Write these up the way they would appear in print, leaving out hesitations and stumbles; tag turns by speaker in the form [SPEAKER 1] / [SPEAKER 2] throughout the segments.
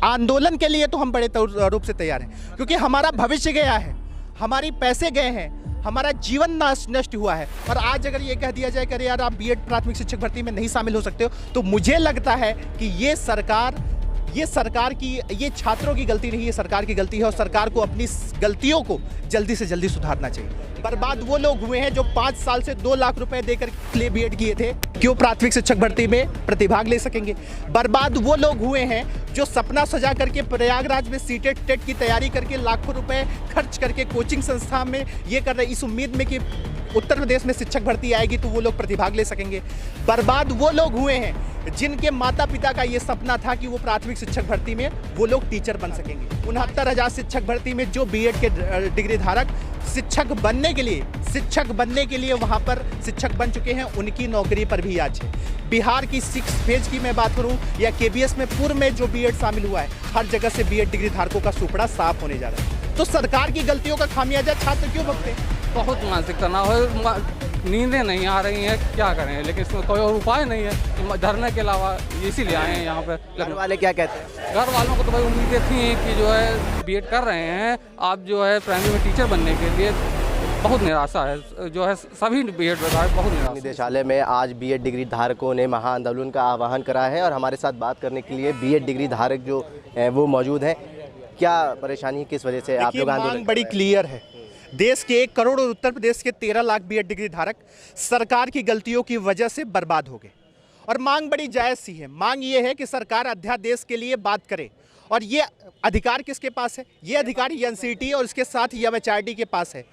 [SPEAKER 1] आंदोलन के लिए तो हम बड़े रूप से तैयार हैं, क्योंकि हमारा भविष्य गया है, हमारी पैसे गए हैं, हमारा जीवन नष्ट हुआ है। और आज अगर ये कह दिया जाए कि अरे यार आप बीएड प्राथमिक शिक्षक भर्ती में नहीं शामिल हो सकते हो, तो मुझे लगता है कि ये सरकार की, ये छात्रों की गलती नहीं, ये सरकार की गलती है। और सरकार को अपनी गलतियों को जल्दी से जल्दी सुधारना चाहिए। बर्बाद वो लोग हुए हैं जो 5 साल से 2 लाख रुपए देकर लिए बीएड किए थे, क्यों प्राथमिक शिक्षक भर्ती में प्रतिभाग ले सकेंगे। बर्बाद वो लोग हुए हैं जो सपना सजा करके प्रयागराज में सीटेट टेट की तैयारी करके लाखों रुपए खर्च करके कोचिंग संस्था में ये कर रहे, इस उम्मीद में कि उत्तर प्रदेश में शिक्षक भर्ती आएगी तो वो लोग प्रतिभाग ले सकेंगे। बर्बाद वो लोग हुए हैं जिनके माता पिता का ये सपना था कि वो प्राथमिक शिक्षक भर्ती में वो लोग टीचर बन सकेंगे। 69,000 शिक्षक भर्ती में जो बीएड के डिग्री धारक शिक्षक बनने के लिए वहाँ पर शिक्षक बन चुके हैं, उनकी नौकरी पर भी आज है। बिहार की 6 फेज की मैं बात करूं या केबीएस में पूर्व में जो बीएड शामिल हुआ है, हर जगह से बीएड डिग्री धारकों का सुपड़ा साफ होने जा रहा है। तो सरकार की गलतियों का खामियाजा छात्र क्यों भुगते?
[SPEAKER 2] बहुत मानसिक तनाव है, नींदें नहीं आ रही हैं, क्या करें, लेकिन इसमें कोई और उपाय नहीं है धरने के अलावा, इसीलिए आए हैं यहाँ पे।
[SPEAKER 3] घर वाले क्या कहते हैं?
[SPEAKER 2] घर वालों को तो भाई उम्मीदें थी कि जो है बीएड कर रहे हैं आप, जो है प्राइमरी में टीचर बनने के लिए बहुत निराशा है, जो है सभी बीएड विभाग बहुत निराशा।
[SPEAKER 3] निदेशालय में आज बीएड डिग्री धारकों ने महाआंदोलन का आह्वान करा है और हमारे साथ बात करने के लिए बीएड डिग्री धारक जो है वो मौजूद हैं। क्या परेशानी है, किस वजह से आप लोग आंदोलन?
[SPEAKER 1] बड़ी क्लियर है, देश के 1 करोड़ और उत्तर प्रदेश के 13 लाख बीएड डिग्री धारक सरकार की गलतियों की वजह से बर्बाद हो गए। और मांग बड़ी जायज़ सी है, मांग ये है कि सरकार अध्यादेश के लिए बात करे। और ये अधिकार किसके पास है? ये अधिकार एनसीटी और इसके साथ एमएचआरडी के पास है।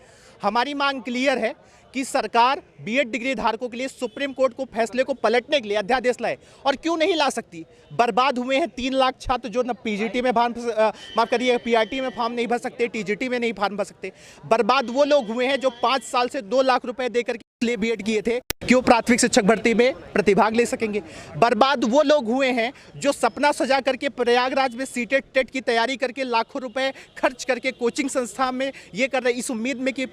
[SPEAKER 1] हमारी मांग क्लियर है कि सरकार बीएड डिग्री धारकों के लिए सुप्रीम कोर्ट को फैसले को पलटने के लिए अध्यादेश लाए। और क्यों नहीं ला सकती? बर्बाद हुए हैं 3 लाख छात्र जो न पीजीटी में माफ करिए पीआरटी में फॉर्म नहीं भर सकते, टीजीटी में नहीं फॉर्म भर सकते। बर्बाद वो लोग हुए हैं जो 5 साल से 2 लाख रुपए देकर लिए बीएड किए थे, क्यों प्राथमिक शिक्षक भर्ती में प्रतिभाग ले सकेंगे। बर्बाद वो लोग हुए हैं जो सपना सजा करके प्रयागराज में सीटेट टेट की तैयारी करके लाखों रुपए खर्च करके कोचिंग संस्था में ये कर रहे, इस उम्मीद में कि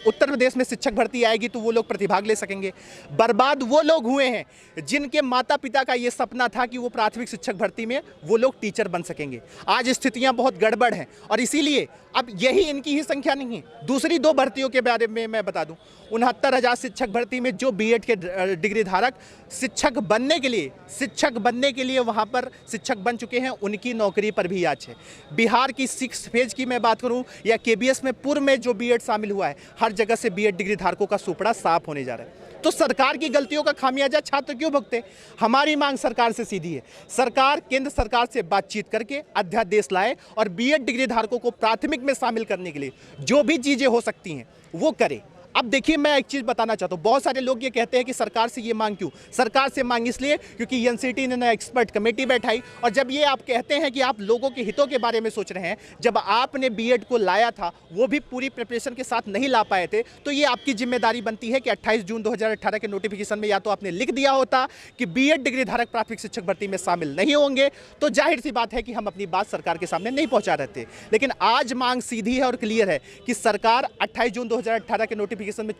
[SPEAKER 1] उत्तर प्रदेश में शिक्षक भर्ती आएगी तो वो लोग प्रतिभाग ले सकेंगे। बर्बाद वो लोग हुए हैं जिनके माता पिता का ये सपना था कि वो प्राथमिक शिक्षक भर्ती में वो लोग टीचर बन सकेंगे। आज स्थितियां बहुत गड़बड़ हैं और इसीलिए अब यही इनकी ही संख्या नहीं है। दूसरी 2 भर्तियों के बारे में मैं बता दूं, 69,000 शिक्षक भर्ती में जो बीएड के डिग्री धारक शिक्षक बनने के लिए वहां पर शिक्षक बन चुके हैं, उनकी नौकरी पर भी आज है। बिहार की 6 फेज की मैं बात करूं या केबीएस में पूर्व में जो बीएड शामिल हुआ है, हर जगह से बीएड डिग्री धारकों का सुपड़ा साफ होने जा रहा है। तो सरकार की गलतियों का खामियाजा छात्र क्यों भुगते? हमारी मांग सरकार से सीधी है, सरकार केंद्र सरकार से बातचीत करके अध्यादेश लाए और बीएड डिग्री धारकों को प्राथमिक में शामिल करने के लिए जो भी चीजें हो सकती हैं वो करे। अब देखिए, मैं एक चीज़ बताना चाहता हूँ, बहुत सारे लोग ये कहते हैं कि सरकार से ये मांग क्यों? सरकार से मांग इसलिए क्योंकि एनसीटी ने एक्सपर्ट कमेटी बैठाई। और जब ये आप कहते हैं कि आप लोगों के हितों के बारे में सोच रहे हैं, जब आपने बीएड को लाया था वो भी पूरी प्रिपरेशन के साथ नहीं ला पाए थे, तो ये आपकी जिम्मेदारी बनती है कि 28 जून 2018 के नोटिफिकेशन में या तो आपने लिख दिया होता कि बीएड डिग्री धारक प्राथमिक शिक्षक भर्ती में शामिल नहीं होंगे, तो जाहिर सी बात है कि हम अपनी बात सरकार के सामने नहीं पहुँचा रहे थे। लेकिन आज मांग सीधी है और क्लियर है कि सरकार 28 जून 2018 के नोटिफिकेशन में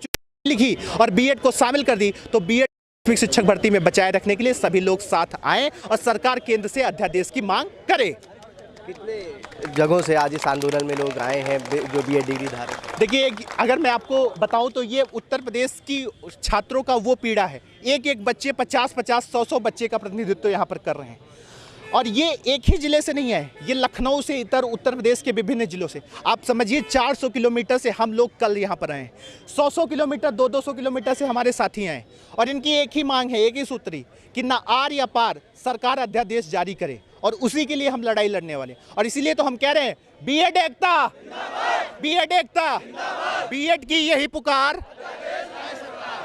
[SPEAKER 1] लिखी और बीएड को शामिल कर दी, तो बीएड प्राथमिक शिक्षक भर्ती में बचाए रखने के लिए सभी लोग साथ आए और सरकार केंद्र से अध्यादेश की मांग करे।
[SPEAKER 3] कितने जगहों से आज इस आंदोलन में लोग आए हैं जो बीएड डिग्री धारक?
[SPEAKER 1] देखिए, अगर मैं आपको बताऊं तो ये उत्तर प्रदेश की छात्रों का वो पीड़ा है। एक बच्चे 50-50, 100-100 बच्चे का प्रतिनिधित्व यहाँ पर कर रहे हैं। और ये एक ही ज़िले से नहीं है, ये लखनऊ से इतर उत्तर प्रदेश के विभिन्न ज़िलों से। आप समझिए 400 किलोमीटर से हम लोग कल यहाँ पर आए हैं, 100-100 किलोमीटर 200-200 किलोमीटर से हमारे साथी आए। और इनकी एक ही मांग है, एक ही सूत्री, कि ना आर या पार सरकार अध्यादेश जारी करे और उसी के लिए हम लड़ाई लड़ने वाले। और इसीलिए तो हम कह रहे हैं बीएड एकता, बीएड एकता, बीएड की यही पुकार,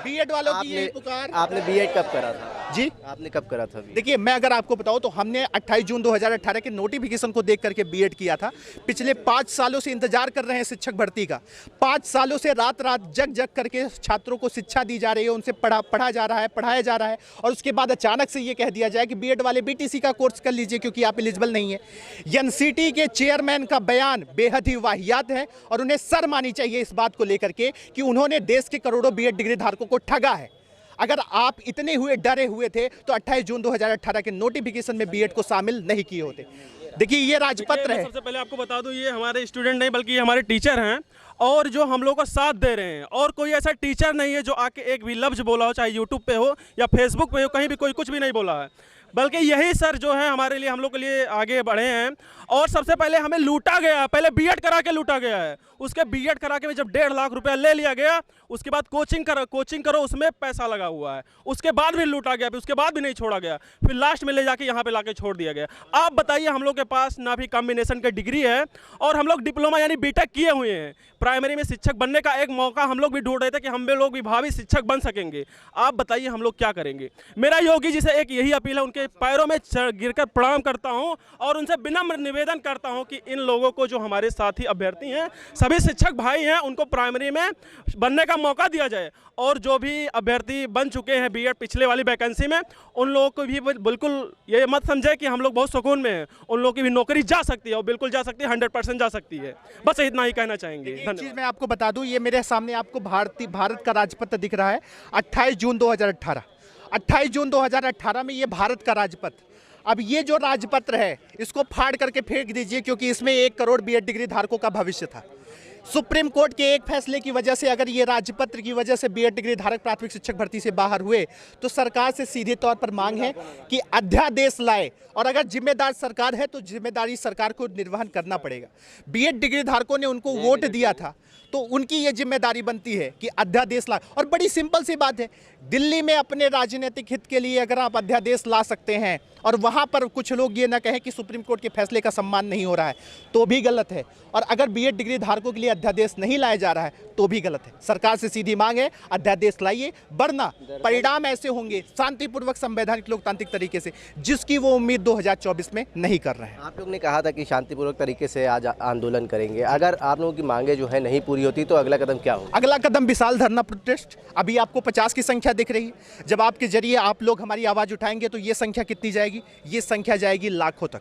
[SPEAKER 1] बीएड वालों की यही पुकार।
[SPEAKER 3] आपने बीएड कब करा था?
[SPEAKER 1] जी,
[SPEAKER 3] आपने कब करा था?
[SPEAKER 1] देखिए, मैं अगर आपको बताऊं तो हमने 28 जून 2018 के नोटिफिकेशन को देख करके बीएड किया था। पिछले 5 सालों से इंतजार कर रहे हैं शिक्षक भर्ती का। 5 सालों से रात रात जग करके छात्रों को शिक्षा दी जा रही है, उनसे पढ़ा जा रहा है, पढ़ाया जा रहा है। और उसके बाद अचानक से ये कह दिया जाए कि बीएड वाले बीटीसी का कोर्स कर लीजिए क्योंकि आप एलिजिबल नहीं है। एनसीटी के चेयरमैन का बयान बेहद ही वाहियात है और उन्हें शर्म आनी चाहिए इस बात को लेकर के कि उन्होंने देश के करोड़ों बीएड डिग्री धारकों को ठगा है। अगर आप इतने डरे हुए थे तो 28 जून 2018 के नोटिफिकेशन में बीएड को शामिल नहीं किए होते। देखिए ये राजपत्र
[SPEAKER 4] मैं
[SPEAKER 1] है।
[SPEAKER 4] सबसे पहले आपको बता दूं, ये हमारे स्टूडेंट नहीं बल्कि ये हमारे टीचर हैं और जो हम लोग को साथ दे रहे हैं। और कोई ऐसा टीचर नहीं है जो आके एक भी लफ्ज़ बोला हो, चाहे यूट्यूब पे हो या फेसबुक पे हो, कहीं भी कोई कुछ भी नहीं बोला है, बल्कि यही सर जो है हमारे लिए, हम लोग के लिए आगे बढ़े हैं। और सबसे पहले हमें लूटा गया, पहले बीएड करा के लूटा गया है। उसके बीएड करा के भी जब 1.5 लाख रुपया ले लिया गया, उसके बाद कोचिंग करो उसमें पैसा लगा हुआ है, उसके बाद भी लूटा गया, फिर उसके बाद भी नहीं छोड़ा गया, फिर लास्ट में ले जाके यहाँ पे लाके छोड़ दिया गया। आप बताइए, हम लोग के पास ना भी कॉम्बिनेशन का डिग्री है और हम लोग डिप्लोमा यानी बीटेक किए हुए हैं। प्राइमरी में शिक्षक बनने का एक मौका हम लोग भी ढूंढ रहे थे कि हम लोग भी भावी शिक्षक बन सकेंगे। आप बताइए हम लोग क्या करेंगे। मेरा योगी जी से एक यही अपील है, उनके पैरों में गिरकर प्रणाम करता हूं और उनसे विनम्र निवेदन करता हूं कि इन लोगों को, जो हमारे साथी अभ्यर्थी हैं, सभी शिक्षक भाई हैं, उनको प्राइमरी में बनने का मौका दिया जाए। और जो भी अभ्यर्थी बन चुके हैं बीएड पिछले वाली वैकेंसी में, उन लोगों को भी बिल्कुल ये मत समझे कि हम लोग बहुत सुकून में हैं। उन लोगों की भी नौकरी जा सकती है और बिल्कुल जा सकती है, 100% जा सकती है। बस इतना ही कहना चाहेंगे।
[SPEAKER 1] एक चीज़ मैं आपको बता दूं, ये मेरे सामने आपको भारत का राजपत्र दिख रहा है। 28 जून 2018, 28 जून 2018 में ये भारत का राजपत्र। अब ये जो राजपत्र है इसको फाड़ करके फेंक दीजिए, क्योंकि इसमें 1 करोड़ बीएड डिग्री धारकों का भविष्य था। सुप्रीम कोर्ट के एक फैसले की वजह से, अगर ये राजपत्र की वजह से बीएड डिग्री धारक प्राथमिक शिक्षक भर्ती से बाहर हुए, तो सरकार से सीधे तौर पर मांग है कि अध्यादेश लाए। और अगर जिम्मेदार सरकार है तो जिम्मेदारी सरकार को निर्वहन करना पड़ेगा। बीएड डिग्री धारकों ने उनको वोट दिया था, तो उनकी ये जिम्मेदारी बनती है कि अध्यादेश ला। और बड़ी सिंपल सी बात है, दिल्ली में अपने राजनीतिक हित के लिए अगर आप अध्यादेश ला सकते हैं और वहाँ पर कुछ लोग ये ना कहें कि सुप्रीम कोर्ट के फैसले का सम्मान नहीं हो रहा है, तो भी गलत है। और अगर बीएड डिग्री धारकों के लिए अध्यादेश नहीं लाया जा रहा है तो भी गलत है। सरकार से सीधी मांग है, अध्यादेश लाइए, वरना परिणाम ऐसे होंगे संवैधानिक संवैधानिक लोकतांत्रिक तरीके से, जिसकी वो उम्मीद 2024 में नहीं कर रहे हैं।
[SPEAKER 3] आप लोग ने कहा था कि शांतिपूर्वक तरीके से आज आंदोलन करेंगे। अगर आप लोगों की मांगे जो है नहीं पूरी होती तो अगला कदम क्या होगा?
[SPEAKER 1] अगला कदम विशाल धरना प्रोटेस्ट। अभी आपको 50 की संख्या दिख रही है। जब आपके जरिए आप लोग हमारी आवाज़ उठाएंगे तो ये संख्या कितनी जाएगी? ये संख्या जाएगी लाखों तक।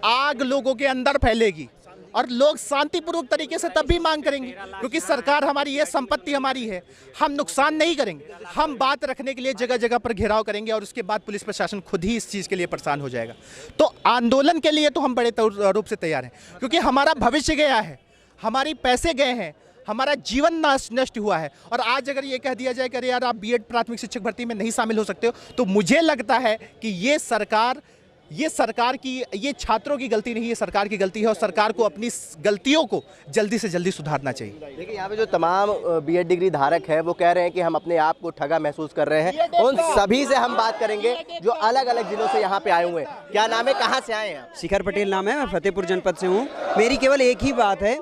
[SPEAKER 1] आग लोगों के अंदर फैलेगी और लोग शांतिपूर्वक तरीके से तब भी मांग करेंगे, क्योंकि सरकार हमारी है, संपत्ति हमारी है। हम नुकसान नहीं करेंगे, हम बात रखने के लिए जगह जगह पर घेराव करेंगे और उसके बाद पुलिस प्रशासन खुद ही इस चीज़ के लिए परेशान हो जाएगा। तो आंदोलन के लिए तो हम बड़े रूप से तैयार हैं, क्योंकि हमारा भविष्य गया है, हमारे पैसे गए हैं, हमारा जीवन नष्ट हुआ है। और आज अगर ये कह दिया जाए कि अरे यार आप बीएड प्राथमिक शिक्षक भर्ती में नहीं शामिल हो सकते हो, तो मुझे लगता है कि ये सरकार की, ये छात्रों की गलती नहीं है, सरकार की गलती है। और सरकार को अपनी गलतियों को जल्दी से जल्दी सुधारना चाहिए।
[SPEAKER 3] देखिए, यहाँ पे जो तमाम बीएड डिग्री धारक है वो कह रहे हैं कि हम अपने आप को ठगा महसूस कर रहे हैं। उन सभी से हम बात करेंगे जो अलग अलग जिलों से यहाँ पे आए हुए हैं। क्या नाम है, कहाँ से आए हैं आप?
[SPEAKER 5] शिखर पटेल नाम है, मैं फतेहपुर जनपद से हूँ। मेरी केवल एक ही बात है,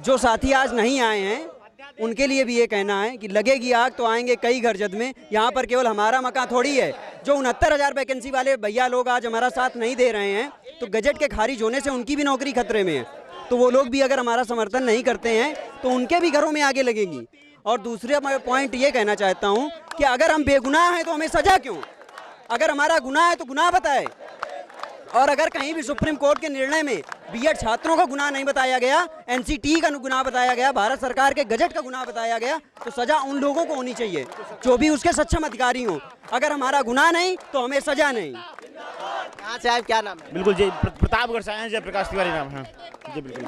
[SPEAKER 5] जो साथी आज नहीं आए हैं उनके लिए भी ये कहना है कि लगेगी आग तो आएंगे कई घर जद में। यहाँ पर केवल हमारा मकान थोड़ी है। जो 69,000 वैकेंसी वाले भैया लोग आज हमारा साथ नहीं दे रहे हैं, तो गजट के खारिज होने से उनकी भी नौकरी खतरे में है। तो वो लोग भी अगर हमारा समर्थन नहीं करते हैं तो उनके भी घरों में आगे लगेंगी। और दूसरा मैं पॉइंट ये कहना चाहता हूँ कि अगर हम बेगुनाह हैं तो हमें सजा क्यों? अगर हमारा गुनाह है तो गुनाह बताए। और अगर कहीं भी सुप्रीम कोर्ट के निर्णय में बीएड छात्रों का गुनाह नहीं बताया गया, एनसीटी का गुनाह बताया गया, भारत सरकार के गजट का गुनाह बताया गया, तो सजा उन लोगों को होनी चाहिए जो भी उसके सक्षम अधिकारी हों। अगर हमारा गुनाह नहीं तो हमें सजा नहीं।
[SPEAKER 3] कहाँ से आए, क्या नाम है?
[SPEAKER 6] बिल्कुल जी, प्रतापगढ़ से आए हैं, जयप्रकाश तिवारी नाम है जी। बिल्कुल,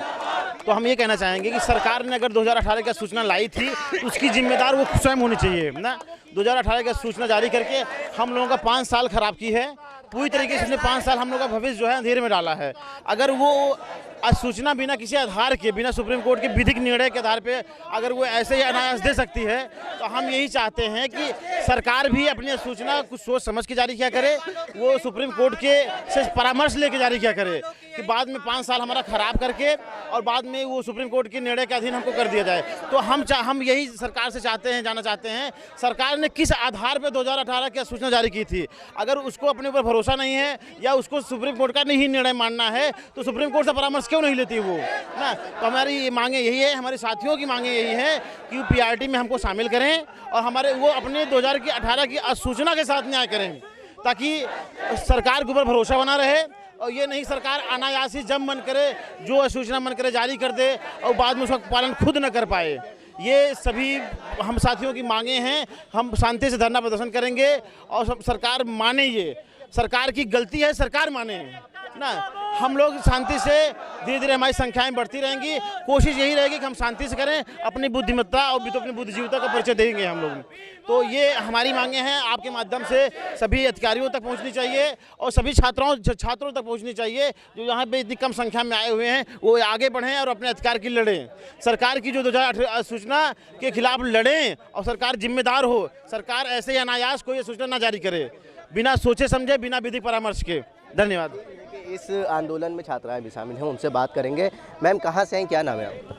[SPEAKER 6] तो हम ये कहना चाहेंगे कि सरकार ने अगर 2018 की सूचना लाई थी तो उसकी जिम्मेदार वो स्वयं होनी चाहिए ना। 2018 की सूचना जारी करके हम लोगों का 5 साल खराब की है। पूरी तरीके से उसने 5 साल हम लोग का भविष्य जो है अंधेरे में डाला है। अगर वो सूचना बिना किसी आधार के, बिना सुप्रीम कोर्ट के विधिक निर्णय के आधार पे अगर वो ऐसे ही अनायास दे सकती है, तो हम यही चाहते हैं कि सरकार भी अपनी सूचना कुछ सोच समझ के जारी किया करे। वो सुप्रीम कोर्ट के से परामर्श लेके जारी किया करे कि बाद में 5 साल हमारा खराब करके और बाद में वो सुप्रीम कोर्ट के निर्णय के अधीन हमको कर दिया जाए। तो हम यही सरकार से जानना चाहते हैं, सरकार ने किस आधार पर 2018 की सूचना जारी की थी। अगर उसको अपने ऊपर भरोसा नहीं है या उसको सुप्रीम कोर्ट का नहीं निर्णय मानना है, तो सुप्रीम कोर्ट से परामर्श क्यों नहीं लेती वो ना। तो हमारी मांगे यही है, हमारे साथियों की मांगे यही है कि पीआरटी में हमको शामिल करें और हमारे वो अपने 2018 की सूचना के साथ न्याय करें, ताकि सरकार के ऊपर भरोसा बना रहे। और ये नहीं सरकार अनायास ही जब मन करे, जो सूचना मन करे जारी कर दे और बाद में उसका पालन खुद न कर पाए। ये सभी हम साथियों की मांगे हैं। हम शांति से धरना प्रदर्शन करेंगे और सरकार माने, ये सरकार की गलती है, सरकार माने। ना। हम लोग शांति से धीरे धीरे हमारी संख्याएं बढ़ती रहेंगी। कोशिश यही रहेगी कि हम शांति से करें, अपनी बुद्धिमत्ता और अपनी बुद्धिजीविता का परिचय देंगे हम लोग। तो ये हमारी मांगे हैं, आपके माध्यम से सभी अधिकारियों तक पहुंचनी चाहिए और सभी छात्रों तक पहुंचनी चाहिए जो यहाँ पे इतनी कम संख्या में आए हुए हैं, वो आगे बढ़ें और अपने अधिकार के लिए लड़ें। सरकार की जो 2018 सूचना के खिलाफ लड़ें और सरकार जिम्मेदार हो। सरकार ऐसे ही अनायास कोई सूचना ना जारी करे बिना सोचे समझे, बिना विधिक परामर्श के। धन्यवाद।
[SPEAKER 3] इस आंदोलन में छात्राएं भी शामिल हैं, उनसे बात करेंगे। मैम कहाँ से हैं, क्या नाम है आपका?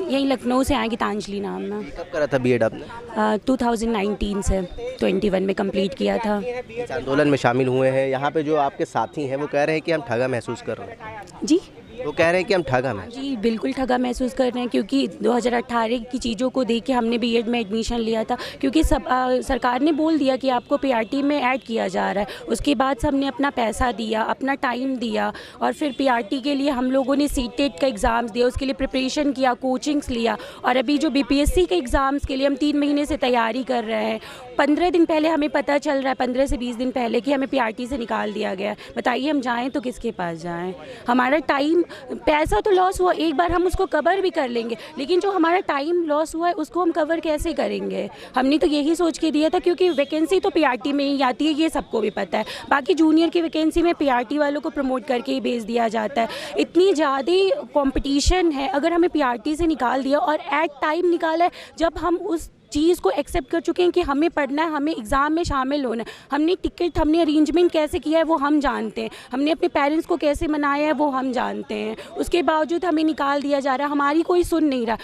[SPEAKER 7] यही लखनऊ से आए, गीतांजलि नाम ना।
[SPEAKER 3] कब करा था बीएड आपने?
[SPEAKER 7] 2019 से 21 में कंप्लीट किया था।
[SPEAKER 3] इस आंदोलन में शामिल हुए हैं, यहाँ पे जो आपके साथी हैं वो कह रहे हैं कि हम ठगा महसूस कर रहे हैं।
[SPEAKER 7] जी,
[SPEAKER 3] वो कह रहे हैं कि हम ठगा महसूस।
[SPEAKER 7] जी बिल्कुल ठगा महसूस कर रहे हैं, क्योंकि 2018 की चीज़ों को देख के हमने बीएड में एडमिशन लिया था, क्योंकि सरकार ने बोल दिया कि आपको पीआरटी में ऐड किया जा रहा है। उसके बाद सबने अपना पैसा दिया, अपना टाइम दिया और फिर पीआरटी के लिए हम लोगों ने सीटेट का एग्ज़ाम्स दिया, उसके लिए प्रिपरेशन किया, कोचिंग्स लिया और अभी जो बीपीएससी के एग्ज़ाम्स के लिए हम 3 महीने से तैयारी कर रहे हैं। 15 दिन पहले हमें पता चल रहा है, 15 से 20 दिन पहले, कि हमें पीआरटी से निकाल दिया गया है। बताइए हम जाएँ तो किसके पास जाएँ? हमारा टाइम, पैसा तो लॉस हुआ, एक बार हम उसको कवर भी कर लेंगे, लेकिन जो हमारा टाइम लॉस हुआ है उसको हम कवर कैसे करेंगे? हमने तो यही सोच के दिया था, क्योंकि वैकेंसी तो पीआरटी में ही आती है, ये सबको भी पता है। बाकी जूनियर की वैकेंसी में पीआरटी वालों को प्रमोट करके ही भेज दिया जाता है। इतनी ज़्यादा कंपटीशन है, अगर हमें पीआरटी से निकाल दिया और एट टाइम निकाला है, जब हम उस चीज़ को एक्सेप्ट कर चुके हैं कि हमें पढ़ना है, हमें एग्ज़ाम में शामिल होना है, हमने टिकट, हमने अरेंजमेंट कैसे किया है वो हम जानते हैं, हमने अपने पेरेंट्स को कैसे मनाया है वो हम जानते हैं, उसके बावजूद हमें निकाल दिया जा रहा है। हमारी कोई सुन नहीं रहा।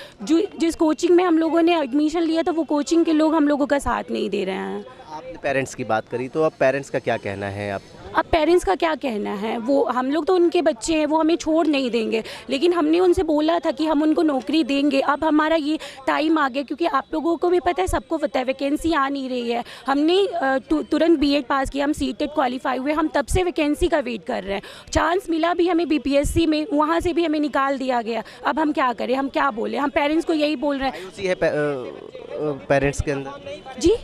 [SPEAKER 7] जिस कोचिंग में हम लोगों ने एडमिशन लिया था वो कोचिंग के लोग हम लोगों का साथ नहीं दे रहे हैं।
[SPEAKER 3] आपने पेरेंट्स की बात करी, तो अब पेरेंट्स का क्या कहना है?
[SPEAKER 7] अब पेरेंट्स का क्या कहना है, वो हम लोग तो उनके बच्चे हैं, वो हमें छोड़ नहीं देंगे, लेकिन हमने उनसे बोला था कि हम उनको नौकरी देंगे। अब हमारा ये टाइम आ गया, क्योंकि आप लोगों को भी पता है, सबको पता है, वैकेंसी आ नहीं रही है। हमने तुरंत बीएड पास किया, हम सीटेट क्वालिफाई हुए, हम तब से वैकेंसी का वेट कर रहे हैं। चांस मिला भी हमें बीपीएससी में, वहाँ से भी हमें निकाल दिया गया। अब हम क्या करें, हम क्या बोले? हम पेरेंट्स को यही बोल रहे हैं।
[SPEAKER 3] मायूसी है पेरेंट्स के अंदर?
[SPEAKER 7] जी,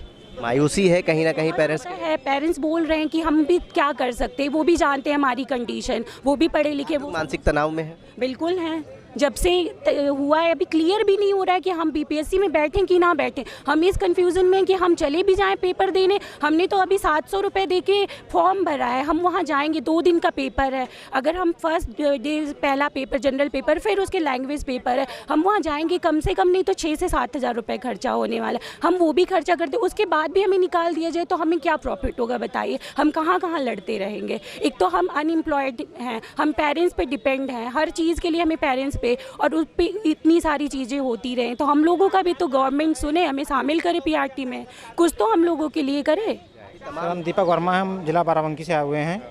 [SPEAKER 3] मायूसी है कहीं ना कहीं पेरेंट्स
[SPEAKER 7] है। पेरेंट्स बोल रहे हैं कि हम भी क्या कर सकते हैं, वो भी जानते हैं हमारी कंडीशन, वो भी पढ़े लिखे, वो
[SPEAKER 3] मानसिक तनाव में है।
[SPEAKER 7] बिल्कुल हैं। जब से हुआ है, अभी क्लियर भी नहीं हो रहा है कि हम बीपीएससी में बैठें कि ना बैठें। हम इस कंफ्यूजन में कि हम चले भी जाएं पेपर देने। हमने तो अभी 700 रुपये दे के फॉर्म भरा है, हम वहाँ जाएंगे, 2 दिन का पेपर है। अगर हम फर्स्ट डे पहला पेपर जनरल पेपर, फिर उसके लैंग्वेज पेपर है, हम वहाँ जाएंगे, कम से कम नहीं तो 6 से 7 हज़ार रुपये खर्चा होने वाला है। हम वो भी खर्चा करते, उसके बाद भी हमें निकाल दिया जाए तो हमें क्या प्रॉफिट होगा? बताइए, हम कहाँ कहाँ लड़ते रहेंगे? एक तो हम अनएम्प्लॉयड हैं, हम पेरेंट्स पे डिपेंड हैं, हर चीज़ के लिए हमें पेरेंट्स पे, और उस पर इतनी सारी चीज़ें होती रहें, तो हम लोगों का भी तो गवर्नमेंट सुने, हमें शामिल करे पीआरटी में, कुछ तो हम लोगों के लिए करे।
[SPEAKER 8] हम दीपक वर्मा हैं, हम जिला बाराबंकी से आए हुए हैं।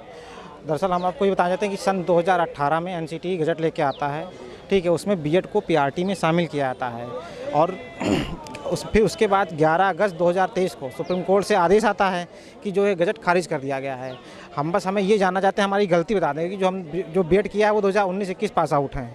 [SPEAKER 8] दरअसल हम आपको ये बताना चाहते हैं कि सन 2018 में एनसीटी गजट लेके आता है, ठीक है, उसमें बीएड को पीआरटी में शामिल किया जाता है और फिर उसके बाद 11 अगस्त 2023 को सुप्रीम कोर्ट से आदेश आता है कि जो है गजट खारिज कर दिया गया है। हमें ये जानना चाहते हैं, हमारी गलती बता दें कि जो बीएड किया है वो 2019-21 पास आउट हैं,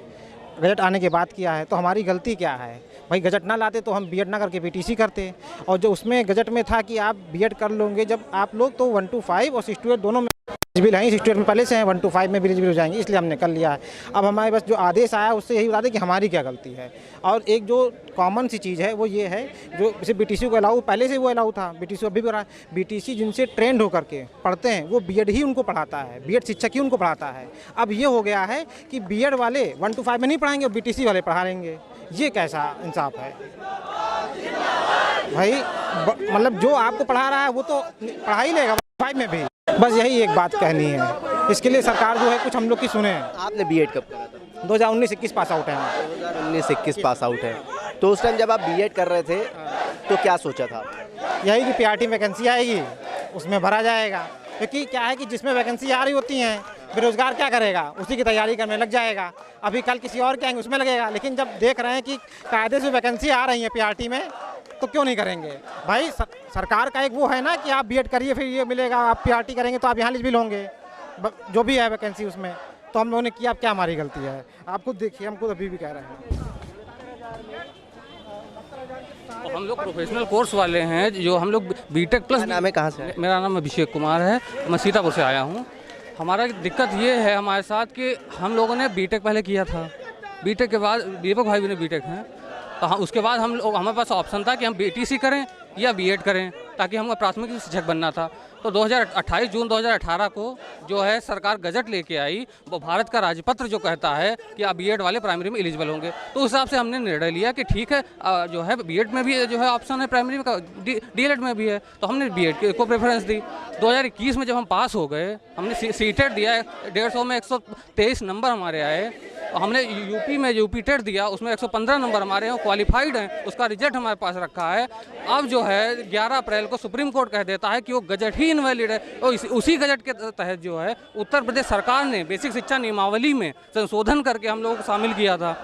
[SPEAKER 8] गजट आने के बाद किया है, तो हमारी गलती क्या है? भाई गजट ना लाते तो हम बीएड ना करके पीटीसी करते, और जो उसमें गजट में था कि आप बीएड कर लोगे जब आप लोग, तो 1 to 5 और 6 to 8 दोनों में एलिजिबल हैं। 6 to 8 में पहले से हैं, 1 to 5 में भी एलिजिबल हो जाएंगे, इसलिए हमने कर लिया है। अब हमारे बस जो आदेश आया उससे यही बता दें कि हमारी क्या गलती है। और एक जो कॉमन सी चीज़ है वो ये है, जो जैसे बीटीसी को अलाउ, पहले से वो अलाउ था, बीटीसी अभी भी हो रहा है। बीटीसी जिनसे ट्रेंड होकर के पढ़ते हैं वो बीएड ही उनको पढ़ाता है, बीएड शिक्षक ही उनको पढ़ाता है। अब ये हो गया है कि बीएड वाले 1 to 5 में नहीं पढ़ाएंगे, बीटीसी वाले पढ़ा लेंगे। ये कैसा इंसाफ है भाई? मतलब जो आपको पढ़ा रहा है वो तो पढ़ा ही लेगा 5 में भी। बस यही एक बात कहनी है, इसके लिए सरकार जो है कुछ हम लोग की सुने।
[SPEAKER 3] आपने बीएड कब करा था?
[SPEAKER 8] 2019-21 पास आउट है।
[SPEAKER 3] 2019-21 पास आउट है, तो उस टाइम जब आप बीएड कर रहे थे तो क्या सोचा था?
[SPEAKER 8] यही कि पीआरटी वैकेंसी आएगी, उसमें भरा जाएगा, क्योंकि क्या है कि जिसमें वैकेंसी आ रही होती हैं, बेरोजगार क्या करेगा? उसी की तैयारी करने लग जाएगा। अभी कल किसी और के आएंगे उसमें लगेगा, लेकिन जब देख रहे हैं कि कायदे से वैकेंसी आ रही है पीआरटी में, तो क्यों नहीं करेंगे भाई? सरकार का एक वो है ना कि आप बीएड करिए फिर ये मिलेगा, आप पीआरटी करेंगे तो आप यहाँ एलिजिबल होंगे, जो भी है वैकेंसी उसमें। तो हम लोगों ने किया, अब क्या हमारी गलती है? आप खुद देखिए, हम खुद अभी भी कह रहे हैं।
[SPEAKER 2] तो हम लोग प्रोफेशनल कोर्स वाले हैं, जो हम लोग बीटेक प्लस।
[SPEAKER 3] नाम है, कहाँ से?
[SPEAKER 2] मेरा नाम अभिषेक कुमार है, मैं सीतापुर से आया हूँ। हमारा दिक्कत ये है हमारे साथ कि हम लोगों ने बीटेक पहले किया था, बीटेक के बाद दीपक भाई भी ने बीटेक हैं, तो हम उसके बाद हमारे पास ऑप्शन था कि हम बीटीसी करें या बीएड करें, ताकि हमको प्राथमिक शिक्षक बनना था। तो 28 जून 2018 को जो है सरकार गजट लेके आई, वो भारत का राजपत्र जो कहता है कि आप बीएड वाले प्राइमरी में एलिजिबल होंगे। तो उस हिसाब से हमने निर्णय लिया कि ठीक है, जो है बीएड में भी जो है ऑप्शन है, प्राइमरी में डीएलएड में भी है, तो हमने बीएड को प्रेफरेंस दी। 2021 में जब हम पास हो गए, हमने सीटेट दिया, 150 में 123 नंबर हमारे आए। हमने यूपी में यूपी टेट दिया, उसमें 115 नंबर हमारे हैं, क्वालिफाइड हैं, उसका रिजल्ट हमारे पास रखा है। अब जो है 11 अप्रैल को सुप्रीम कोर्ट कह देता है कि वो गजट ही इनवैलिड है, और उसी गजट के तहत जो है उत्तर प्रदेश सरकार ने बेसिक शिक्षा नियमावली में संशोधन करके हम लोगों को शामिल किया था।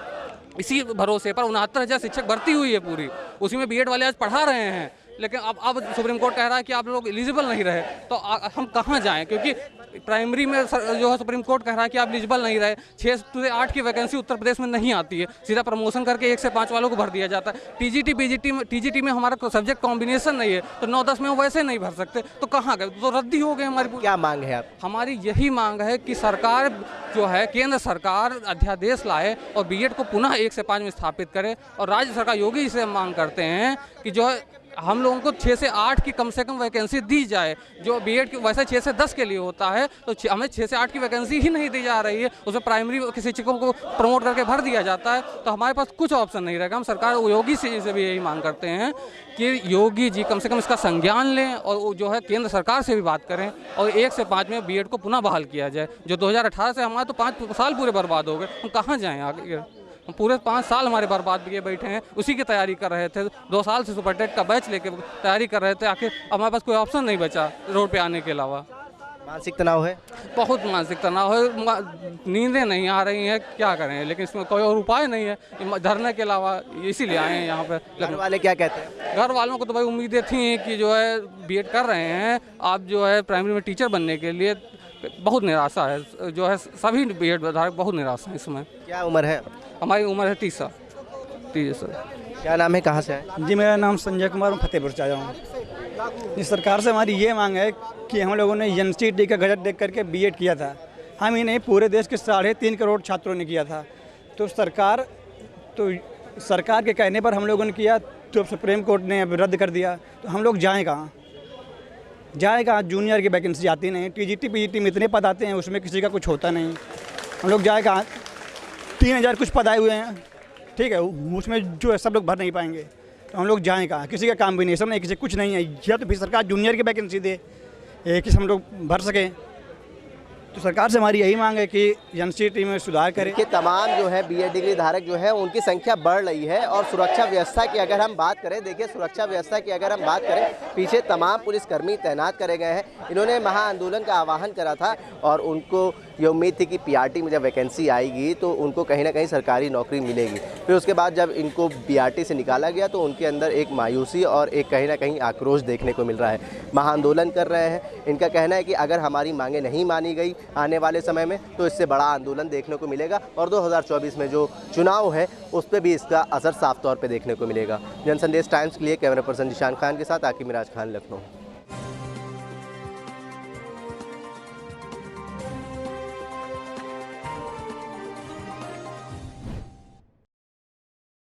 [SPEAKER 2] इसी भरोसे पर 69,000 शिक्षक भर्ती हुई है पूरी, उसी में बीएड वाले आज पढ़ा रहे हैं। लेकिन अब सुप्रीम कोर्ट कह रहा है कि आप लोग एलिजिबल नहीं रहे, तो हम कहाँ जाएं? क्योंकि प्राइमरी में जो है सुप्रीम कोर्ट कह रहा है कि आप एलिजिबल नहीं रहे। 6 से 8 की वैकेंसी उत्तर प्रदेश में नहीं आती है, सीधा प्रमोशन करके 1 से 5 वालों को भर दिया जाता है। टीजीटी में हमारा सब्जेक्ट कॉम्बिनेशन नहीं है, तो 9-10 में वो वैसे नहीं भर सकते, तो कहाँ गए? तो रद्दी हो गए हमारी।
[SPEAKER 3] क्या मांग है आप?
[SPEAKER 2] हमारी यही मांग है कि सरकार जो है, केंद्र सरकार अध्यादेश लाए और बीएड को पुनः 1 से 5 में स्थापित करे, और राज्य सरकार योगी से मांग करते हैं कि जो है हम लोगों को 6 से 8 की कम से कम वैकेंसी दी जाए। जो बीएड की वैसे 6 से 10 के लिए होता है, तो हमें 6 से 8 की वैकेंसी ही नहीं दी जा रही है, उसमें प्राइमरी के शिक्षकों को प्रमोट करके भर दिया जाता है। तो हमारे पास कुछ ऑप्शन नहीं रहेगा। हम सरकार योगी से भी यही मांग करते हैं कि योगी जी कम से कम इसका संज्ञान लें, और जो है केंद्र सरकार से भी बात करें, और 1 से 5 में बीएड को पुनः बहाल किया जाए। जो 2018 से हमारे तो 5 साल पूरे बर्बाद हो गए, हम कहाँ जाएँ आगे? हम पूरे 5 साल हमारे बर्बाद किए बैठे हैं, उसी की तैयारी कर रहे थे। 2 साल से सुपर टेट का बैच लेके तैयारी कर रहे थे, आखिर हमारे पास कोई ऑप्शन नहीं बचा रोड पे आने के अलावा।
[SPEAKER 3] मानसिक तनाव है?
[SPEAKER 2] बहुत मानसिक तनाव है, नींदें नहीं आ रही हैं, क्या करें? लेकिन इसमें कोई और उपाय नहीं है धरने के अलावा, इसीलिए आए हैं यहाँ पे।
[SPEAKER 3] घर वाले क्या कहते हैं?
[SPEAKER 2] घर वालों को तो भाई उम्मीदें थी कि जो है बीएड कर रहे हैं, आप जो है प्राइमरी में टीचर बनने के लिए। बहुत निराशा है, जो है सभी बीएड धारक बहुत निराशा है इसमें।
[SPEAKER 3] क्या उम्र है?
[SPEAKER 2] हमारी उम्र है 30 साल।
[SPEAKER 3] क्या नाम है, कहाँ से है?
[SPEAKER 5] जी, मेरा नाम संजय कुमार, मैं फतेहपुर से आया हूँ। जी, सरकार से हमारी ये मांग है कि हम लोगों ने एनसीटी का गजट देख करके बीएड किया था। हम ही नहीं, पूरे देश के 3.5 करोड़ छात्रों ने किया था। तो सरकार के कहने पर हम लोगों ने किया, तो सुप्रीम कोर्ट ने अब रद्द कर दिया। तो हम लोग जाएँ कहाँ? जूनियर की वैकेंसी आती नहीं, टीजीटी पीजीटी में इतने पद आते हैं, उसमें किसी का कुछ होता नहीं। हम लोग जाए कहाँ? 3000 कुछ पद आए हुए हैं, ठीक है, उसमें जो है सब लोग भर नहीं पाएंगे, तो हम लोग जाएँ कहाँ? किसी का कॉम्बिनेशन नहीं, किसी कुछ नहीं है। या तो फिर सरकार जूनियर की वैकेंसी दे कि हम लोग भर सकें। तो सरकार से हमारी यही मांग है कि एनसीटी में सुधार करें।
[SPEAKER 3] कि तमाम जो है बीएड डिग्री धारक जो है उनकी संख्या बढ़ रही है, और सुरक्षा व्यवस्था की अगर हम बात करें, देखिए सुरक्षा व्यवस्था की अगर हम बात करें, पीछे तमाम पुलिसकर्मी तैनात करे गए हैं। इन्होंने महाआंदोलन का आह्वान करा था, और उनको ये उम्मीद थी कि पीआरटी में जब वैकेंसी आएगी तो उनको कहीं ना कहीं सरकारी नौकरी मिलेगी। फिर उसके बाद जब इनको बीआरटी से निकाला गया तो उनके अंदर एक मायूसी और एक कहीं ना कहीं आक्रोश देखने को मिल रहा है। महाआंदोलन कर रहे हैं। इनका कहना है कि अगर हमारी मांगें नहीं मानी गई आने वाले समय में, तो इससे बड़ा आंदोलन देखने को मिलेगा, और 2024 में जो चुनाव है उस पर भी इसका असर साफ तौर पर देखने को मिलेगा। जनसंदेश टाइम्स के लिए कैमरा पर्सन जिशान खान के साथ आकिब मिराज खान, लखनऊ।